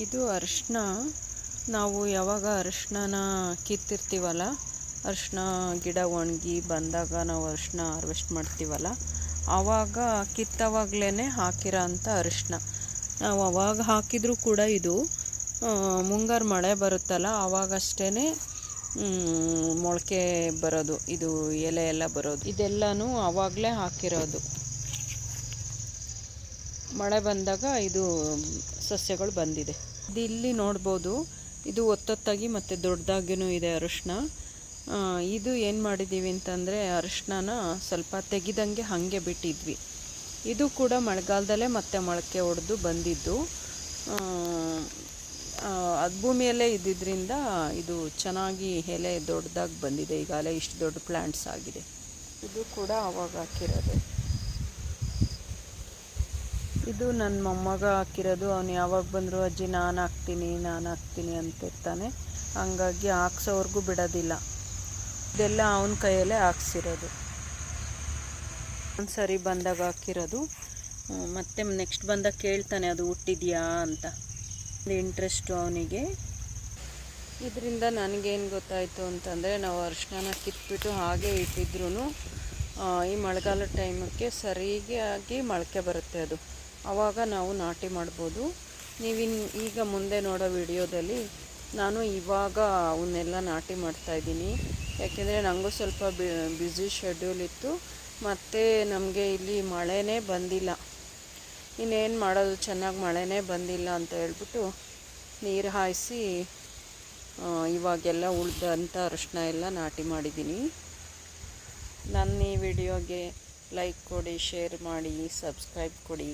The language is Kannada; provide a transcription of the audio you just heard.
ಇದು ಅರಿಶಿನ. ನಾವು ಯಾವಾಗ ಅರಿಶಿನ ಕಿತ್ತಿರ್ತೀವಲ್ಲ, ಅರಿಶಿನ ಗಿಡ ಒಣಗಿ ಬಂದಾಗ ನಾವು ಅರಿಶಿನ ಹಾರ್ವೆಸ್ಟ್ ಮಾಡ್ತೀವಲ್ಲ, ಆವಾಗ ಕಿತ್ತವಾಗಲೇ ಹಾಕಿರೋ ಅಂಥ ಅರಿಶಿನ. ನಾವು ಅವಾಗ ಹಾಕಿದರೂ ಕೂಡ ಇದು ಮುಂಗಾರು ಮಳೆ ಬರುತ್ತಲ್ಲ ಆವಾಗಷ್ಟೇ ಮೊಳಕೆ ಬರೋದು, ಇದು ಎಲೆ ಎಲ್ಲ ಬರೋದು. ಇದೆಲ್ಲನೂ ಆವಾಗಲೇ ಹಾಕಿರೋದು. ಮಳೆ ಬಂದಾಗ ಇದು ಸಸ್ಯಗಳು ಬಂದಿದೆ. ಇಲ್ಲಿ ನೋಡ್ಬೋದು, ಇದು ಒತ್ತೊತ್ತಾಗಿ ಮತ್ತು ದೊಡ್ಡದಾಗಿಯೂ ಇದೆ ಅರಿಶಿನ. ಇದು ಏನು ಮಾಡಿದ್ದೀವಿ ಅಂತಂದರೆ, ಅರಿಶಿನ ಸ್ವಲ್ಪ ತೆಗಿದಂಗೆ ಹಾಗೆ ಬಿಟ್ಟಿದ್ವಿ. ಇದು ಕೂಡ ಮಳೆಗಾಲದಲ್ಲೇ ಮತ್ತೆ ಮೊಳಕೆ ಹೊಡೆದು ಬಂದಿದ್ದು. ಅದು ಭೂಮಿಯಲ್ಲೇ ಇದ್ದಿದ್ದರಿಂದ ಇದು ಚೆನ್ನಾಗಿ ಎಲೆ ದೊಡ್ಡದಾಗಿ ಬಂದಿದೆ. ಈಗಾಗಲೇ ಇಷ್ಟು ದೊಡ್ಡ ಪ್ಲ್ಯಾಂಟ್ಸ್ ಆಗಿದೆ. ಇದು ಕೂಡ ಆವಾಗ ಹಾಕಿರೋದು. ಇದು ನನ್ನ ಮೊಮ್ಮಗ ಹಾಕಿರೋದು. ಅವನು ಯಾವಾಗ ಬಂದರೂ ಅಜ್ಜಿ ನಾನು ಹಾಕ್ತೀನಿ ಅಂತಿರ್ತಾನೆ. ಹಂಗಾಗಿ ಹಾಕ್ಸೋವರೆಗೂ ಬಿಡೋದಿಲ್ಲ. ಇದೆಲ್ಲ ಅವನ ಕೈಯಲ್ಲೇ ಹಾಕ್ಸಿರೋದು. ಒಂದು ಸರಿ ಬಂದಾಗ ಹಾಕಿರೋದು. ಮತ್ತೆ ನೆಕ್ಸ್ಟ್ ಬಂದಾಗ ಕೇಳ್ತಾನೆ ಅದು ಹುಟ್ಟಿದೆಯಾ ಅಂತ. ಇಂಟ್ರೆಸ್ಟು ಅವನಿಗೆ. ಇದರಿಂದ ನನಗೇನು ಗೊತ್ತಾಯಿತು ಅಂತಂದರೆ, ನಾವು ಅರಿಶಿನ ಕಿತ್ಬಿಟ್ಟು ಹಾಗೆ ಇಟ್ಟಿದ್ರೂ ಈ ಮಳೆಗಾಲದ ಟೈಮಕ್ಕೆ ಸರಿಯಾಗಿ ಮೊಳಕೆ ಬರುತ್ತೆ. ಅದು ಆವಾಗ ನಾವು ನಾಟಿ ಮಾಡ್ಬೋದು. ಈಗ ಮುಂದೆ ನೋಡೋ ವಿಡಿಯೋದಲ್ಲಿ ನಾನು ಇವಾಗ ಅವನ್ನೆಲ್ಲ ನಾಟಿ ಮಾಡ್ತಾಯಿದ್ದೀನಿ. ಯಾಕೆಂದರೆ ನನಗೂ ಸ್ವಲ್ಪ ಬ್ಯುಸಿ ಶೆಡ್ಯೂಲ್ ಇತ್ತು, ಮತ್ತು ನಮಗೆ ಇಲ್ಲಿ ಮಳೆನೇ ಬಂದಿಲ್ಲ. ಇನ್ನೇನು ಮಾಡೋದು, ಚೆನ್ನಾಗಿ ಮಳೆನೇ ಬಂದಿಲ್ಲ ಅಂತ ಹೇಳ್ಬಿಟ್ಟು ನೀರು ಹಾಯಿಸಿ ಇವಾಗೆಲ್ಲ ಉಳಿದಂಥ ಅರಿಶಿನ ಎಲ್ಲ ನಾಟಿ ಮಾಡಿದ್ದೀನಿ. ನನ್ನ ಈ ವಿಡಿಯೋಗೆ ಲೈಕ್ ಕೊಡಿ, ಶೇರ್ ಮಾಡಿ, ಸಬ್ಸ್ಕ್ರೈಬ್ ಕೊಡಿ.